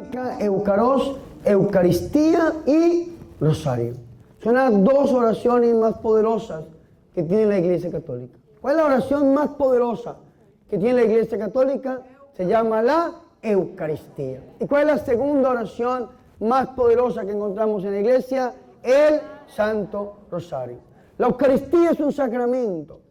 significa Eucaros, Eucaristía y Rosario. Son las dos oraciones más poderosas que tiene la Iglesia Católica. ¿Cuál es la oración más poderosa que tiene la Iglesia Católica? Se llama la Eucaristía. ¿Y cuál es la segunda oración más poderosa que encontramos en la Iglesia? El Santo Rosario. La Eucaristía es un sacramento.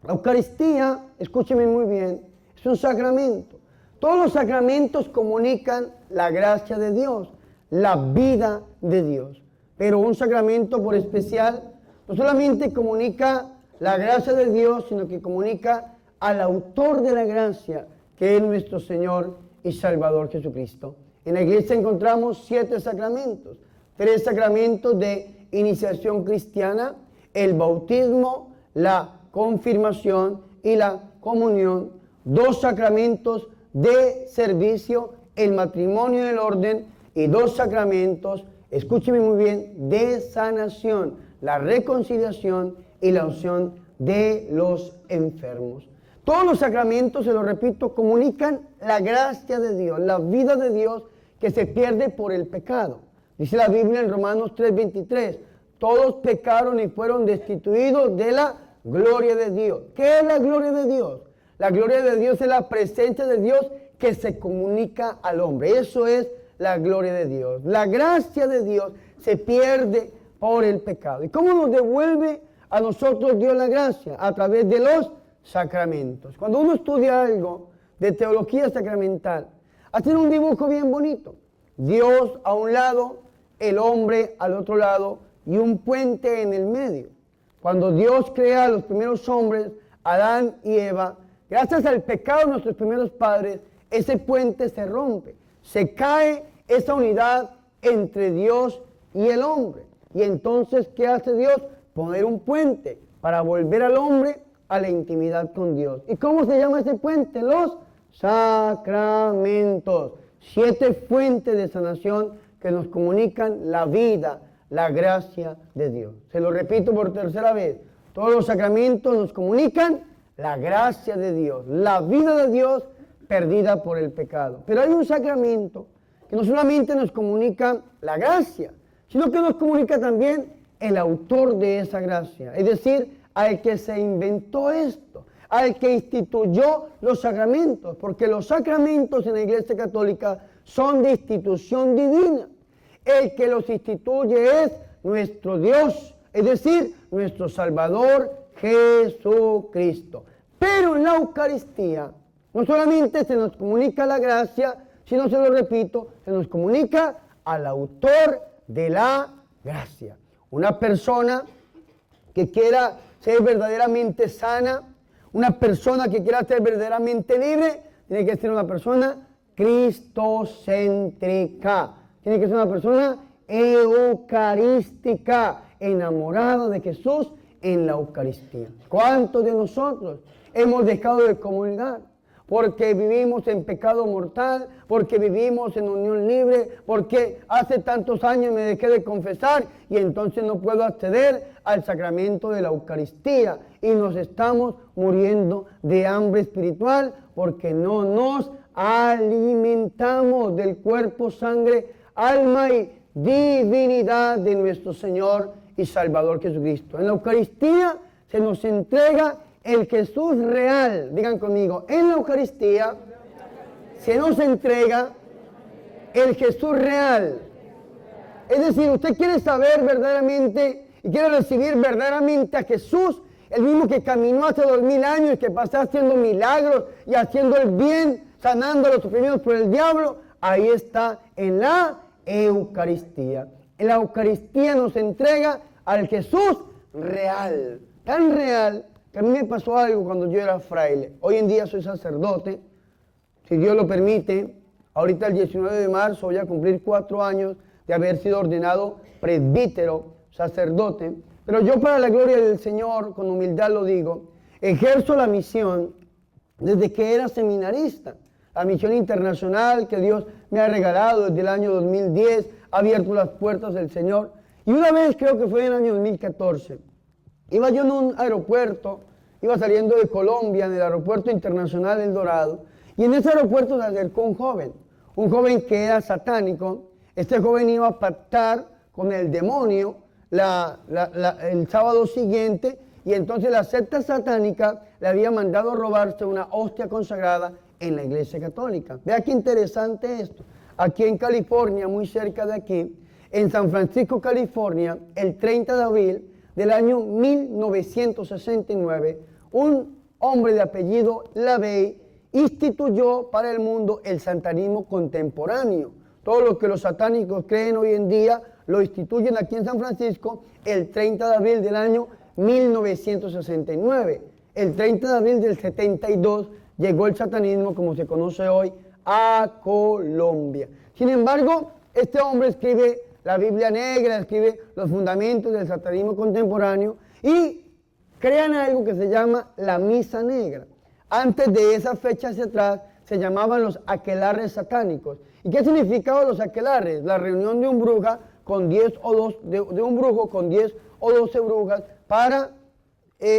La Eucaristía, escúcheme muy bien, es un sacramento. Todos los sacramentos comunican la gracia de Dios, la vida de Dios. Pero un sacramento por especial no solamente comunica la gracia de Dios, sino que comunica al autor de la gracia, que es nuestro Señor y Salvador Jesucristo. En la iglesia encontramos 7 sacramentos, 3 sacramentos de iniciación cristiana, el bautismo, la confirmación y la comunión, 2 sacramentos de servicio, el matrimonio y el orden, y 2 sacramentos, escúcheme muy bien, de sanación, la reconciliación y la unción de los enfermos. Todos los sacramentos, se lo repito, comunican la gracia de Dios, la vida de Dios que se pierde por el pecado. Dice la Biblia en Romanos 3:23, todos pecaron y fueron destituidos de la gloria de Dios. ¿Qué es la gloria de Dios? La gloria de Dios es la presencia de Dios que se comunica al hombre. Eso es la gloria de Dios. La gracia de Dios se pierde por el pecado. ¿Y cómo nos devuelve a nosotros Dios la gracia? A través de los sacramentos. Cuando uno estudia algo de teología sacramental, hacen un dibujo bien bonito. Dios a un lado, el hombre al otro lado y un puente en el medio. Cuando Dios crea a los primeros hombres, Adán y Eva, gracias al pecado de nuestros primeros padres, ese puente se rompe. Se cae esa unidad entre Dios y el hombre. Y entonces, ¿qué hace Dios? Poner un puente para volver al hombre a la intimidad con Dios. ¿Y cómo se llama ese puente? Los sacramentos. 7 fuentes de sanación que nos comunican la vida, la gracia de Dios. Se lo repito por tercera vez. Todos los sacramentos nos comunican la gracia de Dios, la vida de Dios perdida por el pecado. Pero hay un sacramento que no solamente nos comunica la gracia, sino que nos comunica también el autor de esa gracia. Es decir, al que se inventó esto, al que instituyó los sacramentos, porque los sacramentos en la Iglesia Católica son de institución divina. El que los instituye es nuestro Dios, es decir, nuestro Salvador Jesucristo. Pero en la Eucaristía no solamente se nos comunica la gracia, sino, se lo repito, se nos comunica al autor de la gracia. Una persona que quiera ser verdaderamente sana, una persona que quiera ser verdaderamente libre, tiene que ser una persona cristocéntrica. Tiene que ser una persona eucarística, enamorada de Jesús en la Eucaristía. ¿Cuántos de nosotros hemos dejado de comulgar? Porque vivimos en pecado mortal, porque vivimos en unión libre, porque hace tantos años me dejé de confesar y entonces no puedo acceder al sacramento de la Eucaristía. Y nos estamos muriendo de hambre espiritual porque no nos alimentamos del cuerpo, sangre, alma y divinidad de nuestro Señor y Salvador Jesucristo. En la Eucaristía se nos entrega el Jesús real. Digan conmigo, en la Eucaristía se nos entrega el Jesús real. Es decir, usted quiere saber verdaderamente y quiere recibir verdaderamente a Jesús, el mismo que caminó hace 2000 años y que pasó haciendo milagros y haciendo el bien, sanando a los oprimidos por el diablo. Ahí está, en la Eucaristía. En la Eucaristía nos entrega al Jesús real, tan real que a mí me pasó algo cuando yo era fraile. Hoy en día soy sacerdote, si Dios lo permite. Ahorita el 19 de marzo voy a cumplir 4 años de haber sido ordenado presbítero, sacerdote. Pero yo, para la gloria del Señor, con humildad lo digo, ejerzo la misión desde que era seminarista. La misión internacional que Dios me ha regalado desde el año 2010, ha abierto las puertas del Señor. Y una vez, creo que fue en el año 2014, iba yo en un aeropuerto, iba saliendo de Colombia, en el aeropuerto internacional El Dorado, y en ese aeropuerto se acercó un un joven que era satánico. Este joven iba a pactar con el demonio el sábado siguiente, y entonces la secta satánica le había mandado robarse una hostia consagrada en la iglesia católica. Vea qué interesante esto. Aquí en California, muy cerca de aquí, en San Francisco, California, el 30 de abril del año 1969, un hombre de apellido LaVey instituyó para el mundo el satanismo contemporáneo. Todo lo que los satánicos creen hoy en día lo instituyen aquí en San Francisco el 30 de abril del año 1969. El 30 de abril del 72 llegó el satanismo, como se conoce hoy, a Colombia. Sin embargo, este hombre escribe la Biblia Negra, escribe los fundamentos del satanismo contemporáneo y crean algo que se llama la Misa Negra. Antes de esa fecha hacia atrás se llamaban los aquelarres satánicos. ¿Y qué significaban los aquelarres? La reunión de un bruja con 10 o 2 de un brujo con 10 o 12 brujas para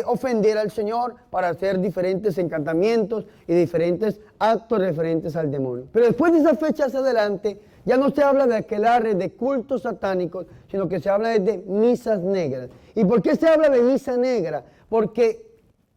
ofender al Señor, para hacer diferentes encantamientos y diferentes actos referentes al demonio. Pero después de esa fecha hacia adelante, ya no se habla de aquelarres, de cultos satánicos, sino que se habla de misas negras. ¿Y por qué se habla de misa negra? Porque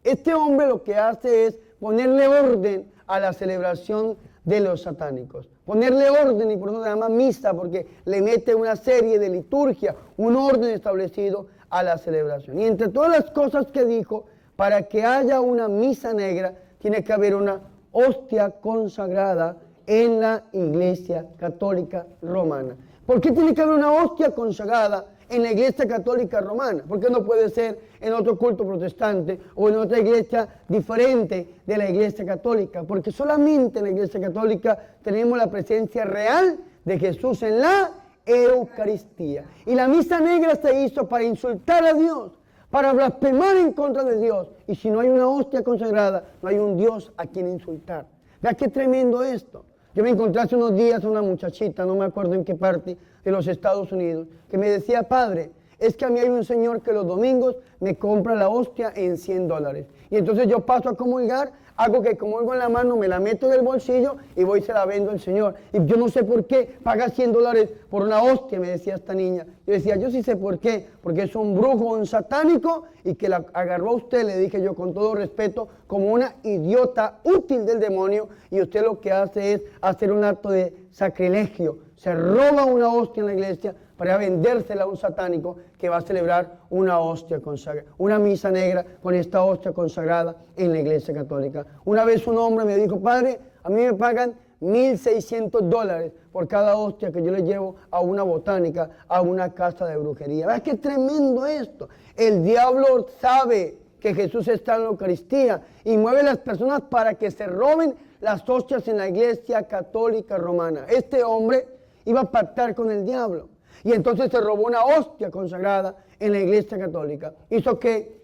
este hombre lo que hace es ponerle orden a la celebración de los satánicos. Ponerle orden, y por eso se llama misa, porque le mete una serie de liturgia, un orden establecido a la celebración. Y entre todas las cosas que dijo, para que haya una misa negra, tiene que haber una hostia consagrada en la Iglesia Católica Romana. ¿Por qué tiene que haber una hostia consagrada en la Iglesia Católica Romana? ¿Por qué no puede ser en otro culto protestante o en otra iglesia diferente de la Iglesia Católica? Porque solamente en la Iglesia Católica tenemos la presencia real de Jesús en la Eucaristía. Y la misa negra se hizo para insultar a Dios, para blasfemar en contra de Dios. Y si no hay una hostia consagrada, no hay un Dios a quien insultar. Vea qué tremendo esto. Yo me encontré hace unos días a una muchachita, no me acuerdo en qué parte de los Estados Unidos, que me decía: padre, es que a mí hay un señor que los domingos me compra la hostia en $100. Y entonces yo paso a comulgar, hago que comulgo en la mano, me la meto en el bolsillo y voy y se la vendo al Señor. Y yo no sé por qué paga $100 por una hostia, me decía esta niña. Yo decía: yo sí sé por qué, porque es un brujo, un satánico, y que la agarró a usted, le dije yo con todo respeto, como una idiota útil del demonio, y usted lo que hace es hacer un acto de sacrilegio. Se roba una hostia en la iglesia para vendérsela a un satánico que va a celebrar una hostia consagrada, una misa negra con esta hostia consagrada en la Iglesia Católica. Una vez un hombre me dijo: padre, a mí me pagan $1,600 por cada hostia que yo le llevo a una botánica, a una casa de brujería. ¿Ves qué tremendo esto? El diablo sabe que Jesús está en la Eucaristía y mueve a las personas para que se roben las hostias en la Iglesia Católica Romana. Este hombre iba a pactar con el diablo. Y entonces se robó una hostia consagrada en la Iglesia Católica. Hizo que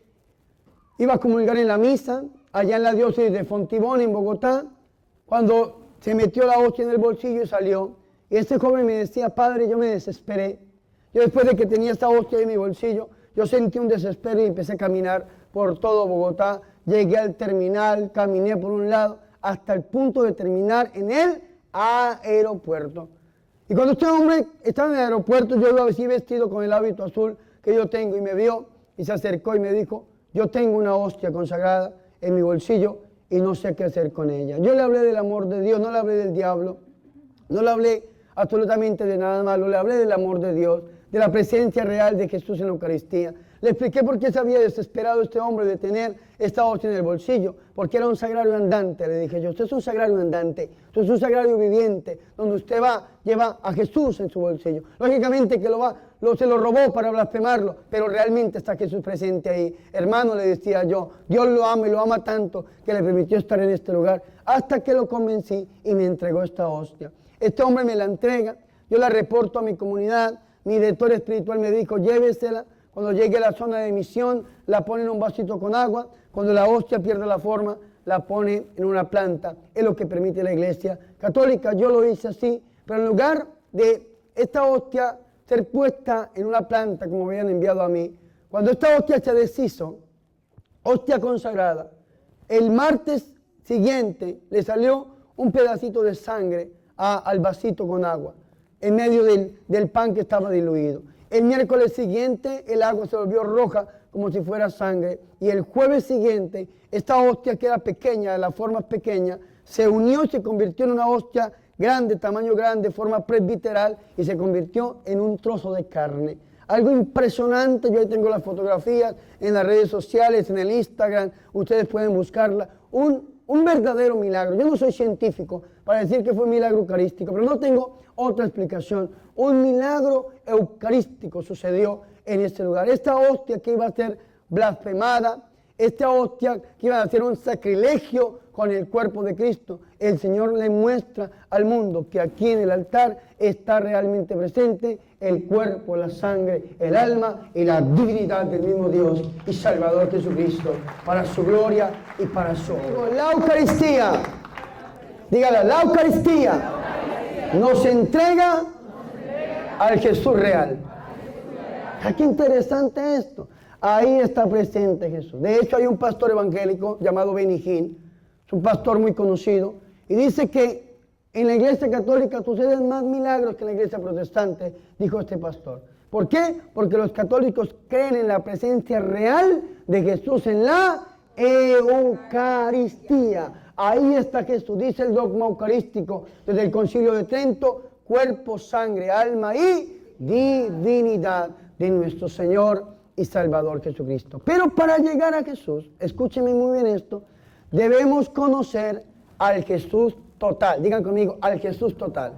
iba a comulgar en la misa, allá en la diócesis de Fontibón, en Bogotá, cuando se metió la hostia en el bolsillo y salió. Y este joven me decía: padre, yo me desesperé. Yo, después de que tenía esta hostia en mi bolsillo, yo sentí un desespero y empecé a caminar por todo Bogotá. Llegué al terminal, caminé por un lado, hasta el punto de terminar en el aeropuerto. Y cuando este hombre estaba en el aeropuerto, yo iba así vestido con el hábito azul que yo tengo, y me vio y se acercó y me dijo: yo tengo una hostia consagrada en mi bolsillo y no sé qué hacer con ella. Yo le hablé del amor de Dios, no le hablé del diablo, no le hablé absolutamente de nada malo, le hablé del amor de Dios, de la presencia real de Jesús en la Eucaristía. Le expliqué por qué se había desesperado este hombre de tener esta hostia en el bolsillo, porque era un sagrario andante. Le dije yo: usted es un sagrario andante, usted es un sagrario viviente, donde usted va, lleva a Jesús en su bolsillo. Lógicamente que se lo robó para blasfemarlo, pero realmente está Jesús presente ahí. Hermano, le decía yo, Dios lo ama y lo ama tanto que le permitió estar en este lugar, hasta que lo convencí y me entregó esta hostia. Este hombre me la entrega, yo la reporto a mi comunidad, mi director espiritual me dijo: llévesela. Cuando llegue a la zona de emisión, la pone en un vasito con agua. Cuando la hostia pierde la forma, la pone en una planta. Es lo que permite la Iglesia Católica. Yo lo hice así, pero en lugar de esta hostia ser puesta en una planta, como me habían enviado a mí, cuando esta hostia se deshizo, hostia consagrada, el martes siguiente le salió un pedacito de sangre al vasito con agua, en medio del pan que estaba diluido. El miércoles siguiente el agua se volvió roja como si fuera sangre. Y el jueves siguiente esta hostia que era pequeña, de la forma pequeña, se unió y se convirtió en una hostia grande, tamaño grande, forma presbiteral, y se convirtió en un trozo de carne. Algo impresionante. Yo ahí tengo las fotografías en las redes sociales, en el Instagram, ustedes pueden buscarla. Un verdadero milagro. Yo no soy científico para decir que fue un milagro eucarístico, pero no tengo otra explicación. Un milagro eucarístico sucedió en este lugar. Esta hostia que iba a ser blasfemada, esta hostia que iba a ser un sacrilegio con el cuerpo de Cristo, el Señor le muestra al mundo que aquí en el altar está realmente presente el cuerpo, la sangre, el alma y la divinidad del mismo Dios y Salvador Jesucristo, para su gloria y para su honra. La Eucaristía, dígala, la Eucaristía nos entrega al Jesús real. Qué interesante esto. Ahí está presente Jesús. De hecho, hay un pastor evangélico llamado Benny Hinn, es un pastor muy conocido, y dice que en la iglesia católica suceden más milagros que en la iglesia protestante, dijo este pastor. ¿Por qué? Porque los católicos creen en la presencia real de Jesús en la Eucaristía. Ahí está Jesús, dice el dogma eucarístico desde el Concilio de Trento: cuerpo, sangre, alma y divinidad de nuestro Señor y Salvador Jesucristo. Pero para llegar a Jesús, escúcheme muy bien esto, debemos conocer al Jesús total. Digan conmigo, al Jesús total.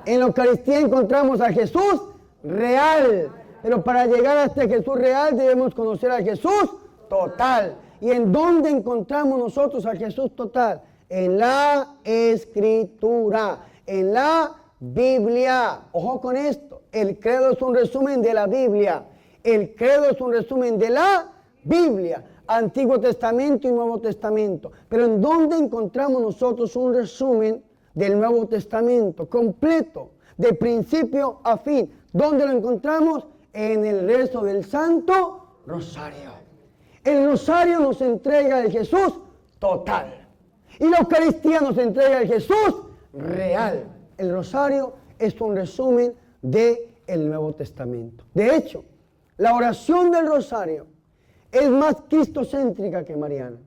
En la Eucaristía encontramos al Jesús real, pero para llegar a este Jesús real debemos conocer al Jesús total. ¿Y en dónde encontramos nosotros al Jesús total? En la Escritura, en la Biblia. Ojo con esto, el credo es un resumen de la Biblia. El credo es un resumen de la Biblia, Antiguo Testamento y Nuevo Testamento. Pero ¿en dónde encontramos nosotros un resumen del Nuevo Testamento completo, de principio a fin? ¿Dónde lo encontramos? En el rezo del Santo Rosario. El Rosario nos entrega el Jesús total. Y la Eucaristía nos entrega el Jesús real. El Rosario es un resumen del Nuevo Testamento. De hecho, la oración del Rosario es más cristocéntrica que mariana.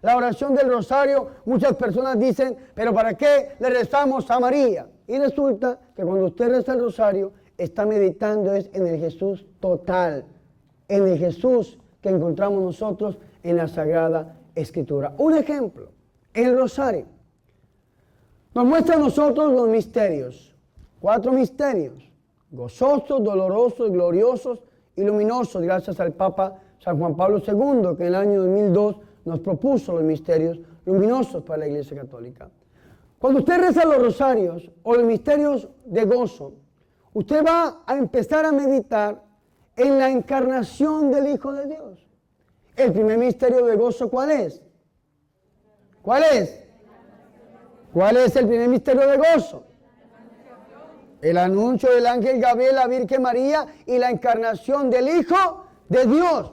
La oración del Rosario, muchas personas dicen, pero ¿para qué le rezamos a María? Y resulta que cuando usted reza el Rosario, está meditando en el Jesús total, en el Jesús que encontramos nosotros en la Sagrada Escritura. Un ejemplo, el Rosario nos muestra a nosotros los misterios, 4 misterios: gozosos, dolorosos, gloriosos y luminosos, gracias al Papa San Juan Pablo II, que en el año 2002 nos propuso los misterios luminosos para la Iglesia Católica. Cuando usted reza los rosarios o los misterios de gozo, usted va a empezar a meditar en la encarnación del Hijo de Dios. El primer misterio de gozo, ¿cuál es? ¿Cuál es? ¿Cuál es el primer misterio de gozo? El anuncio del ángel Gabriel a la Virgen María y la encarnación del Hijo de Dios.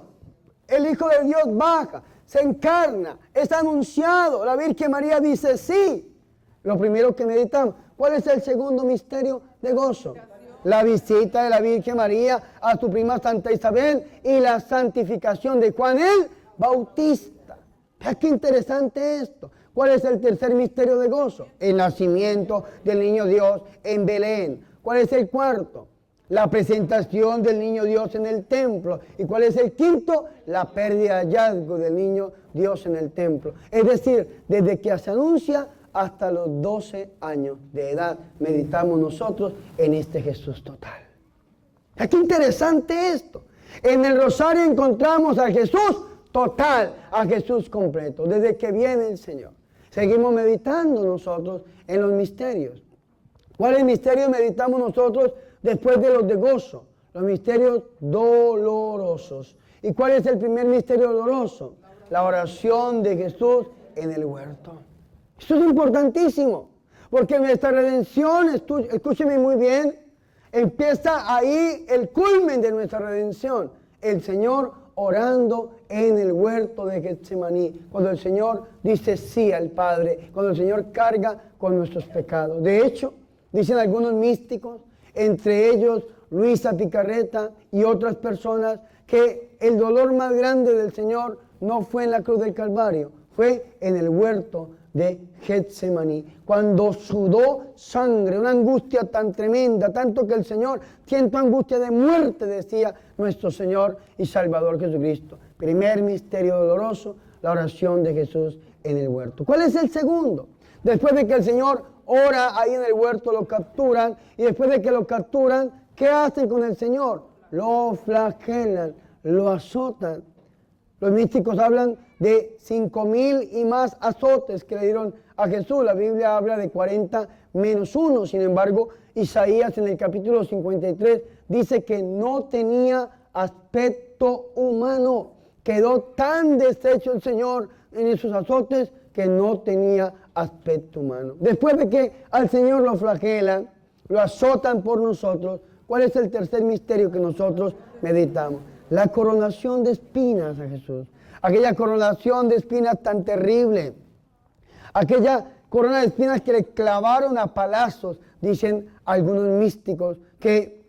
El Hijo de Dios baja, se encarna, es anunciado. La Virgen María dice sí. Lo primero que meditamos. ¿Cuál es el segundo misterio de gozo? La visita de la Virgen María a su prima Santa Isabel y la santificación de Juan el Bautista. Qué interesante esto. ¿Cuál es el tercer misterio de gozo? El nacimiento del niño Dios en Belén. ¿Cuál es el cuarto? La presentación del niño Dios en el templo. ¿Y cuál es el quinto? La pérdida de hallazgo del niño Dios en el templo. Es decir, desde que se anuncia hasta los 12 años de edad, meditamos nosotros en este Jesús total. ¡Qué interesante esto! En el Rosario encontramos a Jesús total, a Jesús completo, desde que viene el Señor. Seguimos meditando nosotros en los misterios. ¿Cuáles misterios meditamos nosotros después de los de gozo? Los misterios dolorosos. ¿Y cuál es el primer misterio doloroso? La oración de Jesús en el huerto. Esto es importantísimo, porque nuestra redención, escúcheme muy bien, empieza ahí el culmen de nuestra redención. El Señor orando en el huerto de Getsemaní, cuando el Señor dice sí al Padre, cuando el Señor carga con nuestros pecados. De hecho, dicen algunos místicos, entre ellos Luisa Picarreta y otras personas, que el dolor más grande del Señor no fue en la cruz del Calvario, fue en el huerto de Getsemaní, cuando sudó sangre, una angustia tan tremenda, tanto que el Señor, siento angustia de muerte, decía nuestro Señor y Salvador Jesucristo. Primer misterio doloroso, la oración de Jesús en el huerto. ¿Cuál es el segundo? Después de que el Señor ora ahí en el huerto, lo capturan, y después de que lo capturan, ¿qué hacen con el Señor? Lo flagelan, lo azotan. Los místicos hablan de 5,000 y más azotes que le dieron a Jesús. La Biblia habla de 40 menos 1. Sin embargo, Isaías en el capítulo 53 dice que no tenía aspecto humano. Quedó tan deshecho el Señor en esos azotes que no tenía aspecto humano. Después de que al Señor lo flagelan, lo azotan por nosotros, ¿cuál es el tercer misterio que nosotros meditamos? La coronación de espinas a Jesús. Aquella coronación de espinas tan terrible. Aquella corona de espinas que le clavaron a palazos, dicen algunos místicos, que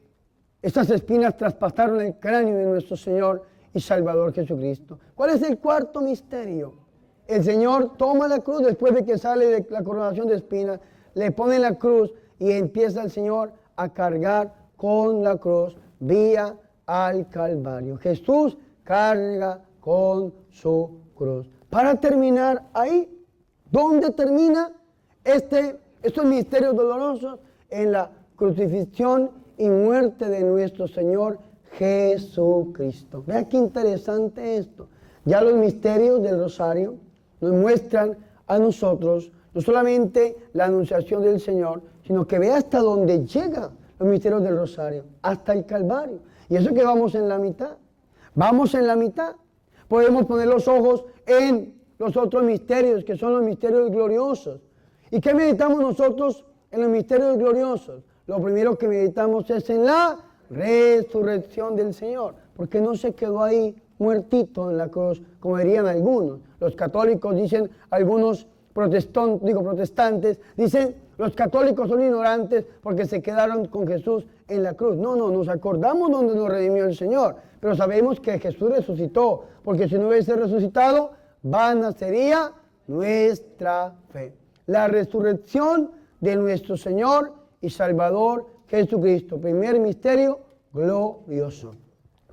estas espinas traspasaron el cráneo de nuestro Señor y Salvador Jesucristo. ¿Cuál es el cuarto misterio? El Señor toma la cruz después de que sale de la coronación de espinas, le pone la cruz y empieza el Señor a cargar con la cruz vía al Calvario. Jesús carga con su cruz. Para terminar ahí, ¿dónde termina estos misterios dolorosos? En la crucifixión y muerte de nuestro Señor Jesucristo. Vea qué interesante esto. Ya los misterios del rosario nos muestran a nosotros no solamente la anunciación del Señor, sino que vea hasta dónde llegan los misterios del rosario, hasta el Calvario. Y eso que vamos en la mitad. Vamos en la mitad. Podemos poner los ojos en los otros misterios, que son los misterios gloriosos. ¿Y qué meditamos nosotros en los misterios gloriosos? Lo primero que meditamos es en la resurrección del Señor, porque no se quedó ahí muertito en la cruz, como dirían algunos. Los católicos dicen, algunos protestantes, dicen, los católicos son ignorantes porque se quedaron con Jesús en la cruz. No, nos acordamos donde nos redimió el Señor, pero sabemos que Jesús resucitó, porque si no hubiese resucitado, vana sería nuestra fe. La resurrección de nuestro Señor y Salvador Jesucristo. Primer misterio glorioso.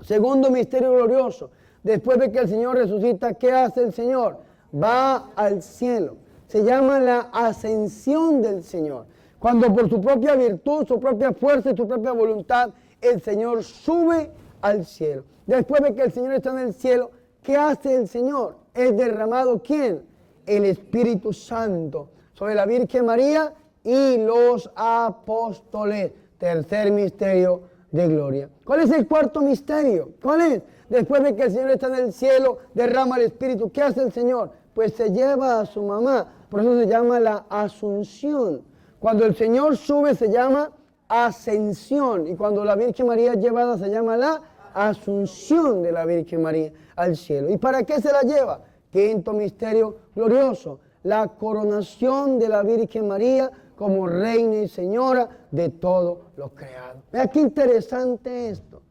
Segundo misterio glorioso. Después de que el Señor resucita, ¿qué hace el Señor? Va al cielo. Se llama la ascensión del Señor. Cuando por su propia virtud, su propia fuerza y su propia voluntad, el Señor sube al cielo. Después de que el Señor está en el cielo, ¿qué hace el Señor? Es derramado, ¿quién? El Espíritu Santo sobre la Virgen María y los apóstoles. Tercer misterio de gloria. ¿Cuál es el cuarto misterio? ¿Cuál es? Después de que el Señor está en el cielo, derrama el Espíritu. ¿Qué hace el Señor? Pues se lleva a su mamá. Por eso se llama la asunción. Cuando el Señor sube se llama ascensión. Y cuando la Virgen María es llevada se llama la asunción de la Virgen María al cielo. ¿Y para qué se la lleva? Quinto misterio glorioso. La coronación de la Virgen María como reina y señora de todo lo creado. Vea qué interesante esto.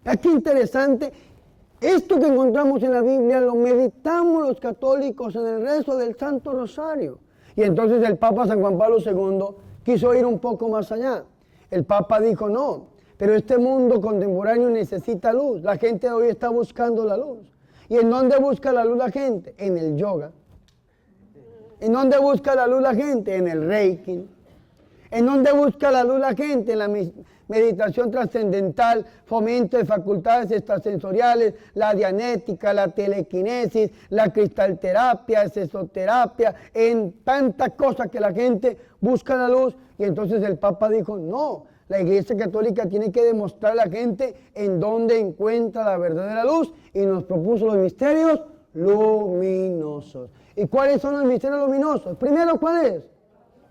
Vea qué interesante. Esto que encontramos en la Biblia lo meditamos los católicos en el rezo del Santo Rosario. Y entonces el Papa San Juan Pablo II quiso ir un poco más allá. El Papa dijo, no, pero este mundo contemporáneo necesita luz. La gente hoy está buscando la luz. ¿Y en dónde busca la luz la gente? En el yoga. ¿En dónde busca la luz la gente? En el Reiki. ¿En dónde busca la luz la gente? En la meditación trascendental, fomento de facultades extrasensoriales, la dianética, la telequinesis, la cristalterapia, esoterapia, en tantas cosas que la gente busca la luz. Y entonces el Papa dijo, no, la Iglesia Católica tiene que demostrar a la gente en dónde encuentra la verdadera luz y nos propuso los misterios luminosos. ¿Y cuáles son los misterios luminosos? Primero, ¿cuál es?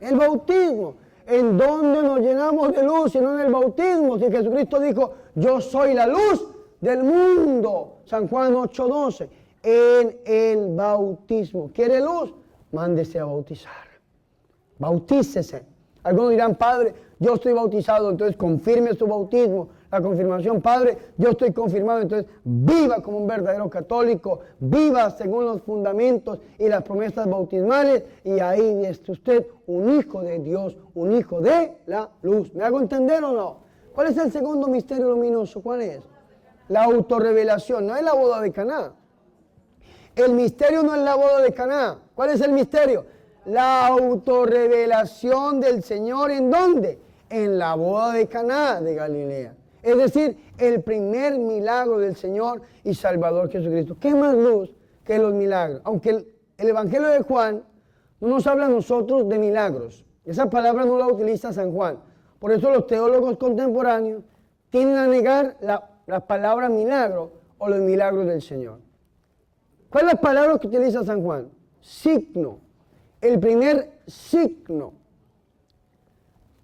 El bautismo. ¿En dónde nos llenamos de luz? Si no en el bautismo. Si Jesucristo dijo, yo soy la luz del mundo. San Juan 8:12. En el bautismo. ¿Quiere luz? Mándese a bautizar. Bautícese. Algunos dirán, Padre, yo estoy bautizado, entonces confirme su bautismo. La confirmación, Padre, yo estoy confirmado, entonces viva como un verdadero católico, viva según los fundamentos y las promesas bautismales, y ahí es usted un hijo de Dios, un hijo de la luz. ¿Me hago entender o no? ¿Cuál es el segundo misterio luminoso? ¿Cuál es? La autorrevelación, no es la boda de Caná. El misterio no es la boda de Caná. ¿Cuál es el misterio? La autorrevelación del Señor, ¿en dónde? En la boda de Caná de Galilea. Es decir, el primer milagro del Señor y Salvador Jesucristo. ¿Qué más luz que los milagros? Aunque el Evangelio de Juan no nos habla a nosotros de milagros. Esa palabra no la utiliza San Juan. Por eso los teólogos contemporáneos tienden a negar la palabra milagro o los milagros del Señor. ¿Cuál es la palabra que utiliza San Juan? Signo. El primer signo.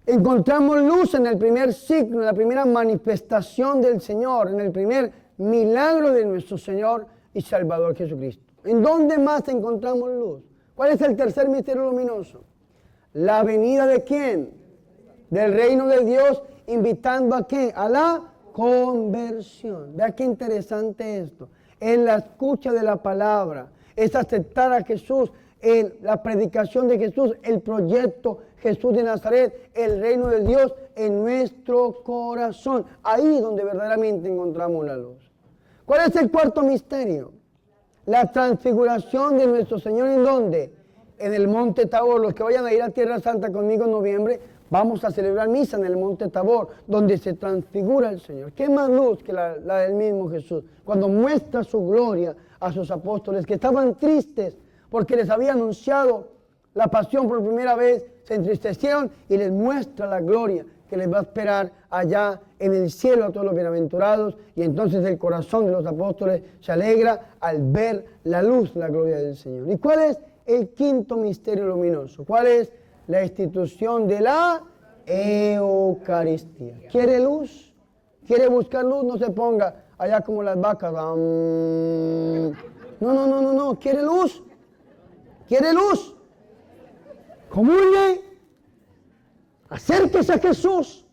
Encontramos luz en el primer signo, en la primera manifestación del Señor, en el primer milagro de nuestro Señor y Salvador Jesucristo. ¿En dónde más encontramos luz? ¿Cuál es el tercer misterio luminoso? La venida de ¿quién? Del reino de Dios, invitando a ¿qué? A la conversión. Vea qué interesante esto. En la escucha de la palabra, es aceptar a Jesús, en la predicación de Jesús, el proyecto Jesús de Nazaret, el reino de Dios en nuestro corazón. Ahí donde verdaderamente encontramos la luz. ¿Cuál es el cuarto misterio? La transfiguración de nuestro Señor, ¿en dónde? En el Monte Tabor. Los que vayan a ir a Tierra Santa conmigo en noviembre, vamos a celebrar misa en el Monte Tabor, donde se transfigura el Señor. ¿Qué más luz que la del mismo Jesús? Cuando muestra su gloria a sus apóstoles, que estaban tristes porque les había anunciado la pasión por primera vez, se entristecieron y les muestra la gloria que les va a esperar allá en el cielo a todos los bienaventurados, y entonces el corazón de los apóstoles se alegra al ver la luz, la gloria del Señor. ¿Y cuál es el quinto misterio luminoso? ¿Cuál es? La institución de la Eucaristía. ¿Quiere luz? ¿Quiere buscar luz? No se ponga allá como las vacas. No. ¿Quiere luz? ¿Quiere luz? Comulgue. Acérquese a Jesús,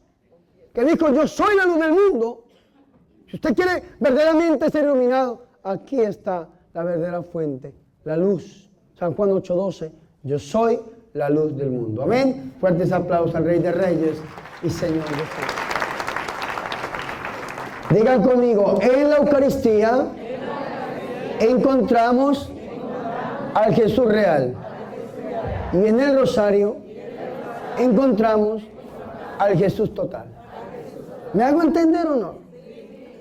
que dijo, yo soy la luz del mundo. Si usted quiere verdaderamente ser iluminado, aquí está la verdadera fuente, la luz. San Juan 8:12, yo soy la luz del mundo. Amén. Fuertes aplausos al Rey de Reyes y Señor de Señores. Digan conmigo, en la Eucaristía encontramos al Jesús real. Y en el rosario encontramos al Jesús total. ¿Me hago entender o no?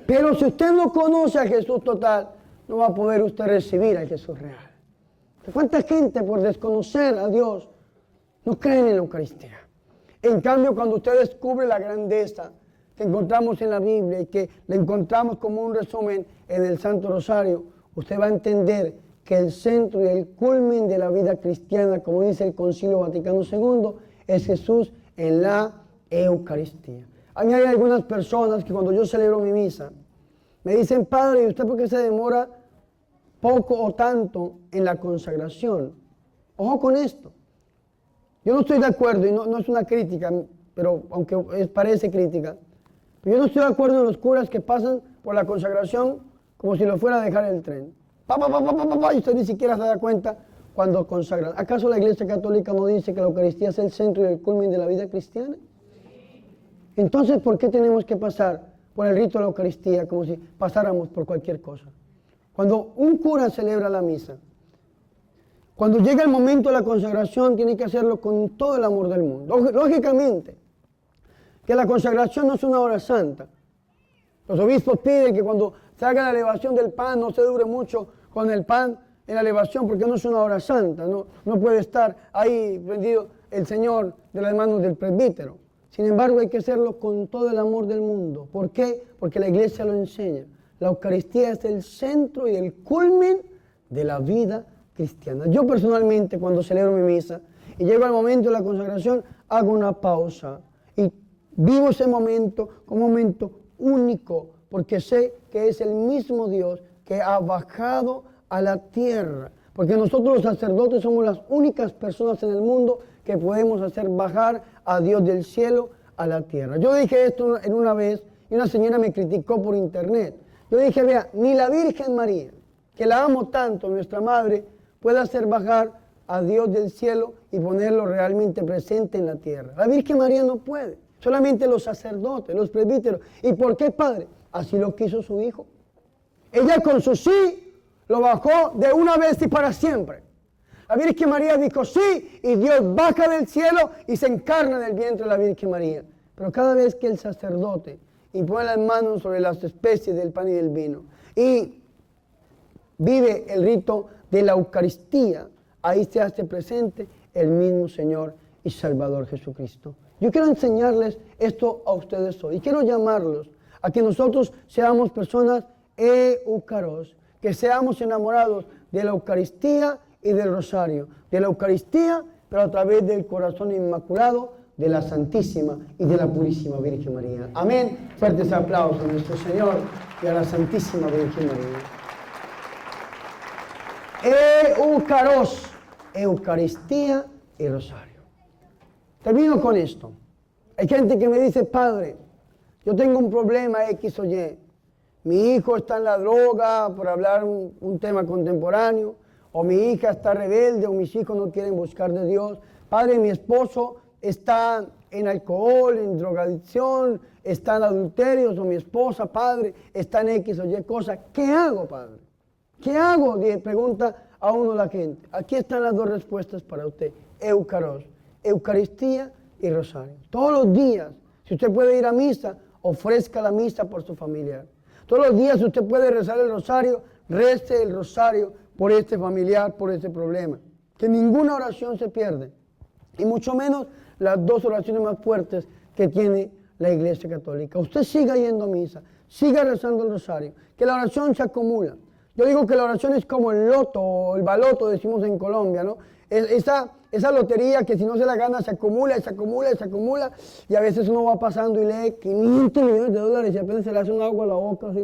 Pero si usted no conoce al Jesús total, no va a poder usted recibir al Jesús real. ¿Cuánta gente por desconocer a Dios no creen en la Eucaristía? En cambio, cuando usted descubre la grandeza que encontramos en la Biblia y que la encontramos como un resumen en el Santo Rosario, usted va a entender que el centro y el culmen de la vida cristiana, como dice el Concilio Vaticano II, es Jesús en la Eucaristía. A mí hay algunas personas que cuando yo celebro mi misa, me dicen, Padre, ¿y usted por qué se demora poco o tanto en la consagración? Ojo con esto. Yo no estoy de acuerdo, y no es una crítica, pero aunque parece crítica, pero yo no estoy de acuerdo en los curas que pasan por la consagración como si lo fuera a dejar el tren. Y usted ni siquiera se da cuenta cuando consagran. ¿Acaso la Iglesia Católica no dice que la Eucaristía es el centro y el culmen de la vida cristiana? Entonces, ¿por qué tenemos que pasar por el rito de la Eucaristía como si pasáramos por cualquier cosa? Cuando un cura celebra la misa, cuando llega el momento de la consagración, tiene que hacerlo con todo el amor del mundo. Lógicamente, que la consagración no es una hora santa. Los obispos piden que cuando se haga la elevación del pan no se dure mucho con el pan en la elevación, porque no es una hora santa, no puede estar ahí prendido el Señor de las manos del presbítero. Sin embargo, hay que hacerlo con todo el amor del mundo. ¿Por qué? Porque la Iglesia lo enseña. La Eucaristía es el centro y el culmen de la vida cristiana. Yo personalmente, cuando celebro mi misa y llego al momento de la consagración, hago una pausa y vivo ese momento como un momento único porque sé que es el mismo Dios que ha bajado a la tierra. Porque nosotros los sacerdotes somos las únicas personas en el mundo que podemos hacer bajar a Dios del cielo a la tierra. Yo dije esto en una vez y una señora me criticó por internet. Yo dije, vea, ni la Virgen María, que la amo tanto, nuestra madre, puede hacer bajar a Dios del cielo y ponerlo realmente presente en la tierra. La Virgen María no puede, solamente los sacerdotes, los presbíteros. ¿Y por qué, Padre? Así lo quiso su Hijo. Ella con su sí lo bajó de una vez y para siempre. La Virgen María dijo sí y Dios baja del cielo y se encarna del vientre de la Virgen María. Pero cada vez que el sacerdote impone las manos sobre las especies del pan y del vino y vive el rito de la Eucaristía, ahí se hace presente el mismo Señor y Salvador Jesucristo. Yo quiero enseñarles esto a ustedes hoy y quiero llamarlos a que nosotros seamos personas eucaros, que seamos enamorados de la Eucaristía y del Rosario, de la Eucaristía, pero a través del corazón inmaculado de la Santísima y de la Purísima Virgen María. Amén. Fuertes aplausos a nuestro Señor y a la Santísima Virgen María. Eucaros, Eucaristía y Rosario. Termino con esto. Hay gente que me dice, Padre, yo tengo un problema X o Y. Mi hijo está en la droga, por hablar un tema contemporáneo, o mi hija está rebelde, o mis hijos no quieren buscar de Dios. Padre, mi esposo está en alcohol, en drogadicción, está en adulterios, o mi esposa, Padre, está en X o Y cosa. ¿Qué hago, Padre? ¿Qué hago? Pregunta a uno la gente. Aquí están las dos respuestas para usted. Eucaros, Eucaristía y Rosario. Todos los días, si usted puede ir a misa, ofrezca la misa por su familiar. Todos los días, si usted puede rezar el rosario, rece el rosario por este familiar, por este problema. Que ninguna oración se pierde. Y mucho menos las dos oraciones más fuertes que tiene la Iglesia Católica. Usted siga yendo a misa, siga rezando el rosario, que la oración se acumula. Yo digo que la oración es como el loto o el baloto, decimos en Colombia, ¿no? Esa lotería que si no se la gana se acumula y se acumula y se acumula, y a veces uno va pasando y lee 500 millones de dólares y apenas se le hace un agua a la boca, así,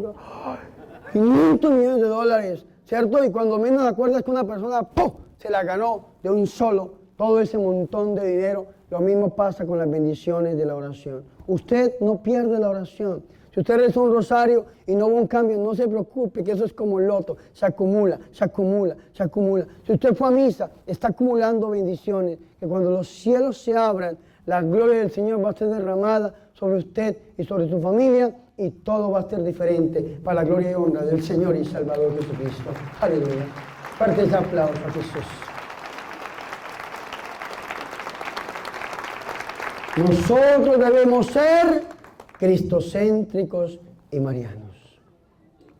500 millones de dólares, ¿cierto? Y cuando menos acuerdas que una persona ¡pum!, se la ganó de un solo, todo ese montón de dinero. Lo mismo pasa con las bendiciones de la oración. Usted no pierde la oración. Si usted reza un rosario y no hubo un cambio, no se preocupe, que eso es como el loto, se acumula, se acumula, se acumula. Si usted fue a misa, está acumulando bendiciones, que cuando los cielos se abran, la gloria del Señor va a ser derramada sobre usted y sobre su familia, y todo va a ser diferente para la gloria y honra del Señor y Salvador Jesucristo. Aleluya. Fuertes aplausos a Jesús. Nosotros debemos ser cristocéntricos y marianos.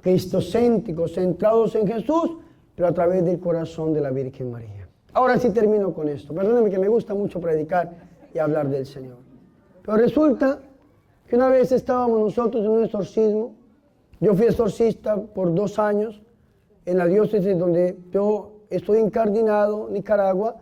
Cristocéntricos, centrados en Jesús, pero a través del corazón de la Virgen María. Ahora sí termino con esto. Perdónenme que me gusta mucho predicar y hablar del Señor. Pero resulta que una vez estábamos nosotros en un exorcismo. Yo fui exorcista por 2 años en la diócesis donde yo estoy incardinado, Nicaragua.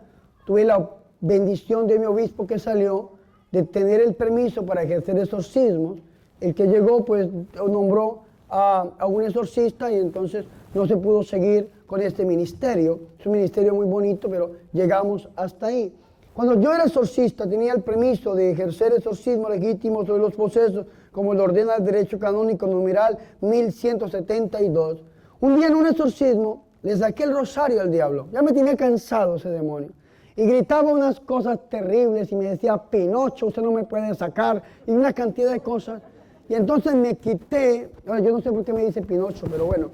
Tuve la bendición de mi obispo que salió de tener el permiso para ejercer exorcismos. El que llegó, pues, nombró a un exorcista y entonces no se pudo seguir con este ministerio. Es un ministerio muy bonito, pero llegamos hasta ahí. Cuando yo era exorcista, tenía el permiso de ejercer exorcismo legítimo sobre los posesos, como lo ordena el derecho canónico numeral 1172. Un día en un exorcismo le saqué el rosario al diablo. Ya me tenía cansado ese demonio. Y gritaba unas cosas terribles y me decía, Pinocho, usted no me puede sacar, y una cantidad de cosas. Y entonces me quité, yo no sé por qué me dice Pinocho, pero bueno,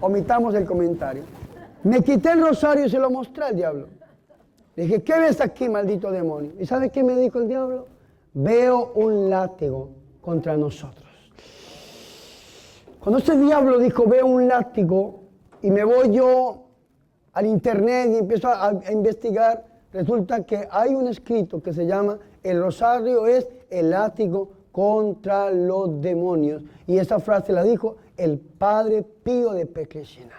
omitamos el comentario. Me quité el rosario y se lo mostré al diablo. Le dije, ¿qué ves aquí, maldito demonio? ¿Y sabe qué me dijo el diablo? Veo un látigo contra nosotros. Cuando ese diablo dijo, veo un látigo, y me voy yo al internet y empiezo a investigar, resulta que hay un escrito que se llama el rosario es el látigo contra los demonios. Y esa frase la dijo el Padre Pío de Pietrelcina.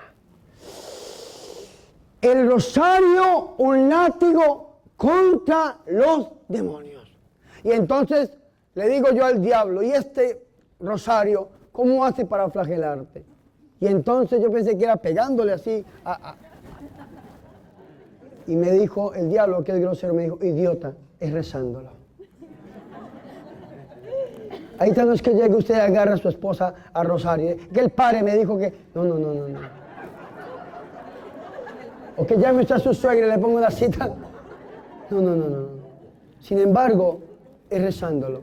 El rosario, un látigo contra los demonios. Y entonces le digo yo al diablo, y rosario, ¿cómo hace para flagelarte? Y entonces yo pensé que era pegándole así. Y me dijo, el diablo, que es grosero, me dijo, idiota, es rezándolo. Ahí está, no es que llegue usted y agarre a su esposa a rosario. Que el padre me dijo que, no. O que llame usted a su suegra y le ponga una cita. No. Sin embargo, es rezándolo.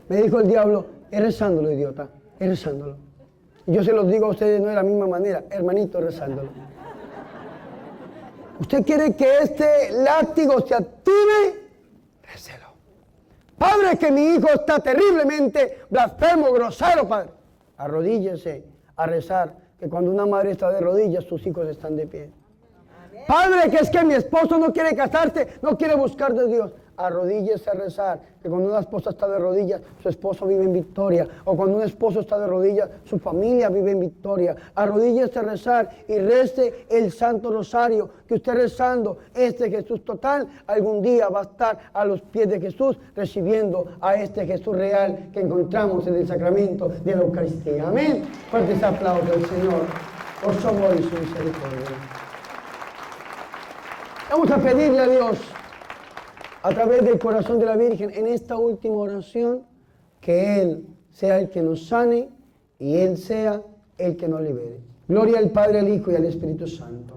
Me dijo el diablo, es rezándolo, idiota, es rezándolo. Y yo se los digo a ustedes no de la misma manera, hermanito, rezándolo. ¿Usted quiere que este látigo se active? Récelo. Padre, que mi hijo está terriblemente blasfemo, grosero, padre. Arrodíllese a rezar, que cuando una madre está de rodillas, sus hijos están de pie. Padre, que es que mi esposo no quiere casarse, no quiere buscar de Dios. Arrodíllese a rezar, que cuando una esposa está de rodillas, su esposo vive en victoria. O cuando un esposo está de rodillas, su familia vive en victoria. Arrodíllese a rezar y rece el Santo Rosario, que usted rezando este Jesús total, algún día va a estar a los pies de Jesús, recibiendo a este Jesús real que encontramos en el sacramento de la Eucaristía. Amén. Fuertes aplausos al Señor por su amor y su misericordia. Vamos a pedirle a Dios, a través del corazón de la Virgen, en esta última oración, que Él sea el que nos sane y Él sea el que nos libere. Gloria al Padre, al Hijo y al Espíritu Santo.